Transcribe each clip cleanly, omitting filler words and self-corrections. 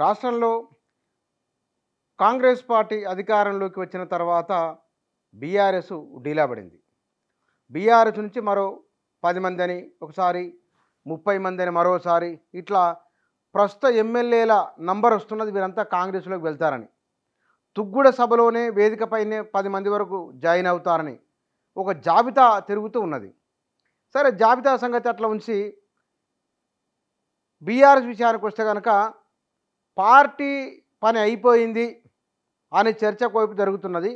రాష్ట్రంలో కాంగ్రెస్ పార్టీ అధికారంలోకి వచ్చిన తర్వాత బీఆర్ఎస్ డీలాబడింది. బీఆర్ఎస్ నుంచి మరో 10 మందని ఒకసారి, 30 మందని మరోసారి, ఇట్లా ప్రస్తుత ఎమ్మెల్యేల నంబర్ వస్తున్నది వీరంతా కాంగ్రెస్లోకి వెళ్తారని. తుగ్గుడ సభలోనే వేదికపైనే 10 మంది వరకు జాయిన్ అవుతారని ఒక జాబితా తిరుగుతూ ఉన్నది. సరే, జాబితా సంగతి అట్లా ఉంచి బీఆర్ఎస్ విషయానికి వస్తే కనుక పార్టీ పని అయిపోయింది అనే చర్చ వైపు జరుగుతున్నది.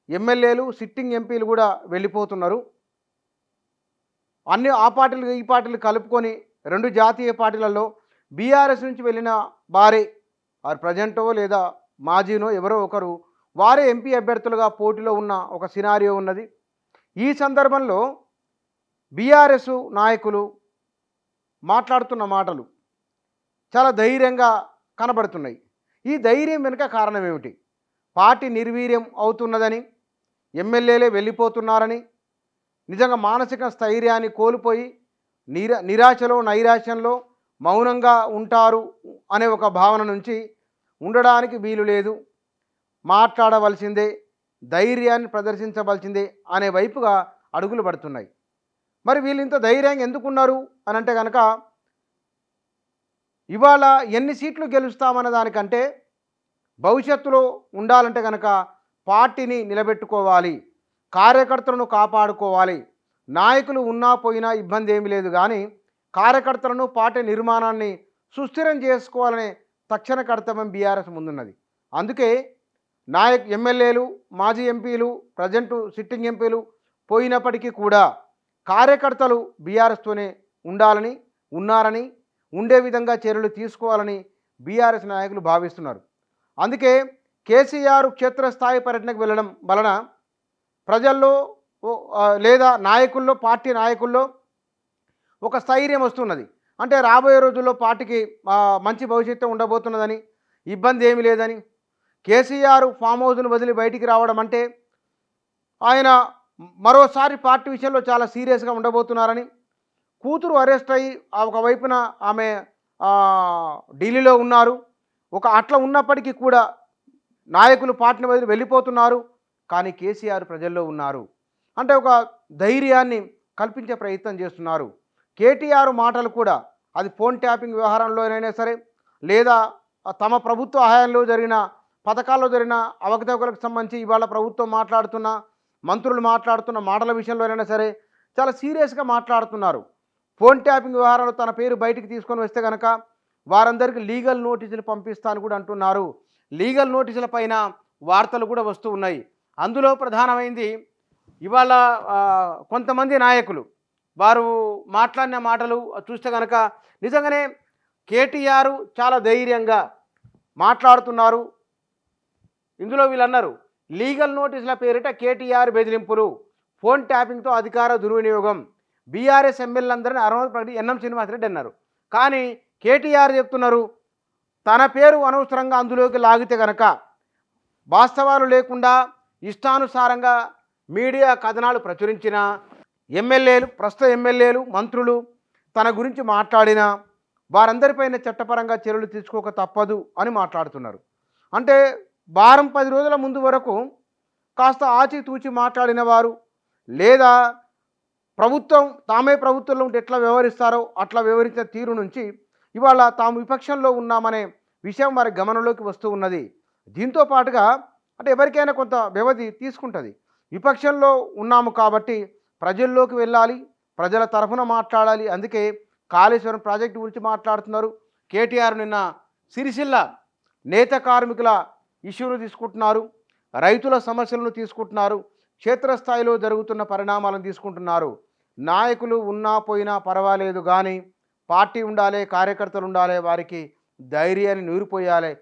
ఎమ్మెల్యేలు, సిట్టింగ్ ఎంపీలు కూడా వెళ్ళిపోతున్నారు. అన్ని ఆ పార్టీలు ఈ పార్టీలు కలుపుకొని 2 జాతీయ పార్టీలలో బీఆర్ఎస్ నుంచి వెళ్ళిన వారే, వారు ప్రజెంటో లేదా మాజీనో ఎవరో ఒకరు, వారే ఎంపీ అభ్యర్థులుగా పోటీలో ఉన్న ఒక సినారియో ఉన్నది. ఈ సందర్భంలో బీఆర్ఎస్ నాయకులు మాట్లాడుతున్న మాటలు చాలా ధైర్యంగా కనబడుతున్నాయి. ఈ ధైర్యం వెనుక కారణం ఏమిటి? పార్టీ నిర్వీర్యం అవుతున్నదని, ఎమ్మెల్యేలే వెళ్ళిపోతున్నారని, నిజంగా మానసిక స్థైర్యాన్ని కోల్పోయి నిరాశలో నైరాశ్యంలో మౌనంగా ఉంటారు అనే ఒక భావన నుంచి ఉండడానికి వీలు లేదు, మాట్లాడవలసిందే, ధైర్యాన్ని ప్రదర్శించవలసిందే అనే వైపుగా అడుగులు పడుతున్నాయి. మరి వీళ్ళు ఇంత ధైర్యంగా ఎందుకున్నారు అని అంటే కనుక, ఇవాళ ఎన్ని సీట్లు గెలుస్తామన్న దానికంటే భవిష్యత్తులో ఉండాలంటే కనుక పార్టీని నిలబెట్టుకోవాలి, కార్యకర్తలను కాపాడుకోవాలి. నాయకులు ఉన్నా పోయినా ఇబ్బంది ఏమీ లేదు, కానీ కార్యకర్తలను, పార్టీ నిర్మాణాన్ని సుస్థిరం చేసుకోవాలనే తక్షణ కర్తవ్యం బీఆర్ఎస్ ముందున్నది. అందుకే ఎమ్మెల్యేలు, మాజీ ఎంపీలు, ప్రజెంటు సిట్టింగ్ ఎంపీలు పోయినప్పటికీ కూడా కార్యకర్తలు బీఆర్ఎస్తోనే ఉండాలని, ఉన్నారని, ఉండే విధంగా చర్యలు తీసుకోవాలని బీఆర్ఎస్ నాయకులు భావిస్తున్నారు. అందుకే కేసీఆర్ క్షేత్రస్థాయి పర్యటనకు వెళ్ళడం వలన ప్రజల్లో లేదా నాయకుల్లో, పార్టీ నాయకుల్లో ఒక స్థైర్యం వస్తున్నది. అంటే రాబోయే రోజుల్లో పార్టీకి మంచి భవిష్యత్తు ఉండబోతున్నదని, ఇబ్బంది ఏమీ లేదని. కేసీఆర్ ఫామ్ హౌస్ను వదిలి బయటికి రావడం అంటే ఆయన మరోసారి పార్టీ విషయంలో చాలా సీరియస్గా ఉండబోతున్నారని, కూతురు అరెస్ట్ అయ్యి ఒకవైపున ఆమె ఢిల్లీలో ఉన్నారు, అట్లా ఉన్నప్పటికీ కూడా నాయకులు పార్టీని వదిలి వెళ్ళిపోతున్నారు, కానీ కేసీఆర్ ప్రజల్లో ఉన్నారు అంటే ఒక ధైర్యాన్ని కల్పించే ప్రయత్నం చేస్తున్నారు. కేటీఆర్ మాటలు కూడా, అది ఫోన్ ట్యాపింగ్ వ్యవహారంలోనైనా సరే, లేదా తమ ప్రభుత్వ హయాంలో జరిగిన పథకాల్లో జరిగిన అవకతవకలకు సంబంధించి ఇవాళ ప్రభుత్వం మాట్లాడుతున్న, మంత్రులు మాట్లాడుతున్న మాటల విషయంలోనైనా సరే చాలా సీరియస్గా మాట్లాడుతున్నారు. ఫోన్ ట్యాపింగ్ వ్యవహారంలో తన పేరు బయటికి తీసుకొని వస్తే కనుక వారందరికీ లీగల్ నోటీసులు పంపిస్తాను కూడా అంటున్నారు. లీగల్ నోటీసుల పైన వార్తలు కూడా వస్తూ ఉన్నాయి. అందులో ప్రధానమైంది ఇవాళ కొంతమంది నాయకులు వారు మాట్లాడిన మాటలు చూస్తే కనుక నిజంగానే కేటీఆర్ చాలా ధైర్యంగా మాట్లాడుతున్నారు. ఇందులో వీళ్ళు అన్నారు, లీగల్ నోటీసుల పేరిట కేటీఆర్ బెదిరింపులు, ఫోన్ ట్యాపింగ్తో అధికార దుర్వినియోగం, బీఆర్ఎస్ ఎమ్మెల్యేలందరినీ అర్హత ఎన్ఎం శ్రీనివాసరెడ్డి అన్నారు. కానీ కేటీఆర్ చెప్తున్నారు, తన పేరు అనవసరంగా అందులోకి లాగితే కనుక వాస్తవాలు లేకుండా ఇష్టానుసారంగా మీడియా కథనాలు ప్రచురించిన ఎమ్మెల్యేలు, ప్రస్తుత ఎమ్మెల్యేలు, మంత్రులు తన గురించి మాట్లాడిన వారందరిపైన చట్టపరంగా చర్యలు తీసుకోక తప్పదు అని మాట్లాడుతున్నారు. అంటే వారం 10 రోజుల ముందు వరకు కాస్త ఆచితూచి మాట్లాడిన వారు, లేదా తామే ప్రభుత్వంలో ఉంటే ఎట్లా వ్యవహరిస్తారో అట్లా వ్యవహరించిన తీరు నుంచి ఇవాళ తాము విపక్షంలో ఉన్నామనే విషయం వారి గమనంలోకి వస్తూ ఉన్నది. దీంతో పాటుగా అంటే ఎవరికైనా కొంత వ్యవధి తీసుకుంటుంది. విపక్షంలో ఉన్నాము కాబట్టి ప్రజల్లోకి వెళ్ళాలి, ప్రజల తరఫున మాట్లాడాలి. అందుకే కాళేశ్వరం ప్రాజెక్టు గురించి మాట్లాడుతున్నారు. కేటీఆర్ నిన్న సిరిసిల్ల నేత కార్మికుల ఇష్యూను తీసుకుంటున్నారు, రైతుల సమస్యలను తీసుకుంటున్నారు, క్షేత్రస్థాయిలో జరుగుతున్న పరిణామాలను తీసుకుంటున్నారు. నాయకులు ఉన్నా పోయినా పర్వాలేదు, కానీ పార్టీ ఉండాలి, కార్యకర్తలు ఉండాలి, వారికి ధైర్యాన్ని నూరిపోయాలి.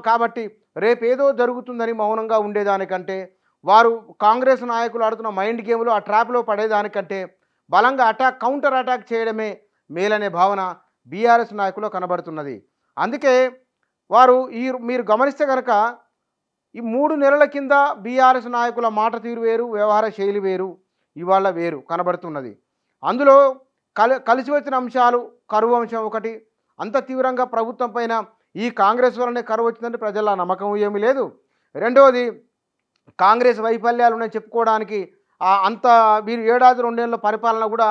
కాబట్టి రేపేదో జరుగుతుందని మౌనంగా ఉండేదానికంటే, వారు కాంగ్రెస్ నాయకులు ఆడుతున్న మైండ్ గేమ్లో ఆ ట్రాప్లో పడేదానికంటే బలంగా కౌంటర్ అటాక్ చేయడమే మేలనే భావన బీఆర్ఎస్ నాయకులు కనబడుతున్నది. అందుకే వారు మీరు గమనిస్తే కనుక ఈ 3 నెలల కింద బీఆర్ఎస్ నాయకుల మాట తీరు వేరు, వ్యవహార శైలి వేరు, ఇవాళ వేరు కనబడుతున్నది. అందులో కలిసి వచ్చిన అంశాలు, కరువు అంశం ఒకటి, అంత తీవ్రంగా ప్రభుత్వం పైన ఈ కాంగ్రెస్ వల్లనే కరువు వచ్చిందంటే ప్రజల నమ్మకం ఏమీ లేదు. రెండవది, కాంగ్రెస్ వైఫల్యాలు ఉన్నాయని చెప్పుకోవడానికి అంత వీరు ఏడాది 2 నెలల పరిపాలన కూడా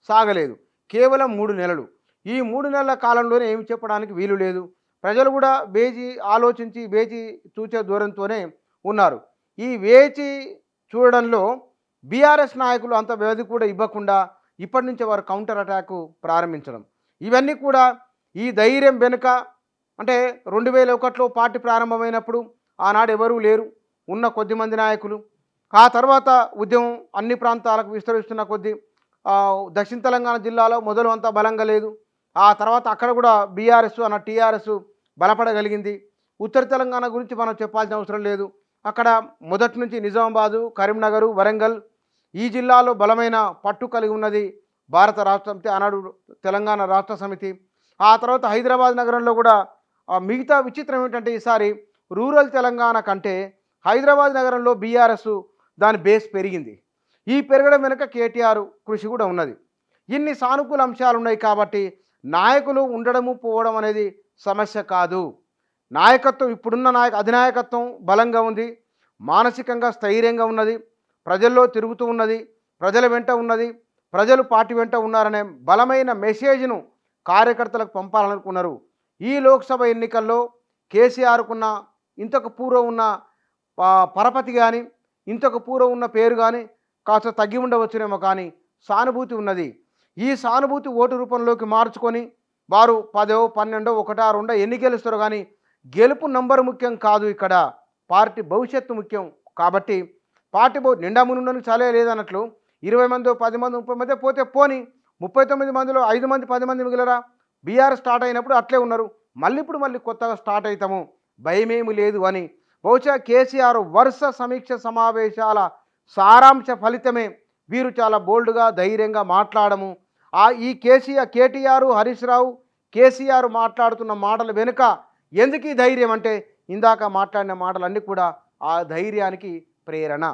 సాగలేదు. కేవలం 3 నెలలు. ఈ 3 నెలల కాలంలోనే ఏమి చెప్పడానికి వీలు లేదు. ప్రజలు కూడా వేచి ఆలోచించి వేచి చూచే దూరంతోనే ఉన్నారు. ఈ వేచి చూడడంలో బీఆర్ఎస్ నాయకులు అంత వ్యవధి కూడా ఇవ్వకుండా ఇప్పటి నుంచే వారు కౌంటర్ అటాక్ ప్రారంభించడం, ఇవన్నీ కూడా ఈ ధైర్యం వెనుక అంటే 2001లో పార్టీ ప్రారంభమైనప్పుడు ఆనాడు ఎవరూ లేరు, ఉన్న కొద్దిమంది నాయకులు. ఆ తర్వాత ఉద్యమం అన్ని ప్రాంతాలకు విస్తరిస్తున్న కొద్దీ దక్షిణ తెలంగాణ జిల్లాలో మొదలు అంతా బలంగా లేదు. ఆ తర్వాత అక్కడ కూడా బీఆర్ఎస్ అన్న టీఆర్ఎస్ బలపడగలిగింది. ఉత్తర తెలంగాణ గురించి మనం చెప్పాల్సిన అవసరం లేదు. అక్కడ మొదటి నుంచి నిజామాబాదు, కరీంనగర్, వరంగల్ ఈ జిల్లాలో బలమైన పట్టు కలిగి ఉన్నది భారత రాష్ట్ర సమితి, ఆనాడు తెలంగాణ రాష్ట్ర సమితి. ఆ తర్వాత హైదరాబాద్ నగరంలో కూడా మిగతా విచిత్రం ఏంటంటే ఈసారి రూరల్ తెలంగాణ కంటే హైదరాబాద్ నగరంలో బీఆర్ఎస్ దాని బేస్ పెరిగింది. ఈ పెరగడం వెనుక కేటీఆర్ కృషి కూడా ఉన్నది. ఇన్ని సానుకూల అంశాలు ఉన్నాయి కాబట్టి నాయకులు ఉండడము పోవడం అనేది సమస్య కాదు. నాయకత్వం ఇప్పుడున్న అధినాయకత్వం బలంగా ఉంది, మానసికంగా స్థైర్యంగా ఉన్నది, ప్రజల్లో తిరుగుతూ ఉన్నది, ప్రజల వెంట ఉన్నది, ప్రజలు పార్టీ వెంట ఉన్నారనే బలమైన మెసేజ్ను కార్యకర్తలకు పంపాలనుకున్నారు. ఈ లోక్సభ ఎన్నికల్లో కేసీఆర్కున్న ఇంతకు పూర్వం ఉన్న పరపతి కానీ ఇంతకు పూర్వం ఉన్న పేరు కానీ కాస్త తగ్గి ఉండవచ్చునేమో, కానీ సానుభూతి ఉన్నది. ఈ సానుభూతి ఓటు రూపంలోకి మార్చుకొని వారు 10, 12, 1, 2 ఎన్ని గెలుస్తారో కానీ గెలుపు నంబర్ ముఖ్యం కాదు, ఇక్కడ పార్టీ భవిష్యత్తు ముఖ్యం. కాబట్టి పార్టీ నిండా మునుండడానికి చాలే లేదన్నట్లు 20 మంది, 10 మంది, 30 మంది పోతే పోని, 39 మందిలో 5 మంది 10 మంది మిగిలరా? బీఆర్ స్టార్ట్ అయినప్పుడు అట్లే ఉన్నారు, మళ్ళీ కొత్తగా స్టార్ట్ అవుతాము, భయమేమి లేదు అని. బహుశా కేసీఆర్ వరుస సమీక్ష సమావేశాల సారాంశ ఫలితమే వీరు చాలా బోల్డ్గా ధైర్యంగా మాట్లాడము. ఈ కేటీఆర్, హరీష్ రావు, కేసీఆర్ మాట్లాడుతున్న మాటల వెనుక ఎందుకు ఈ ధైర్యం అంటే ఇందాక మాట్లాడిన మాటలన్నీ కూడా ఆ ధైర్యానికి ప్రేరణ.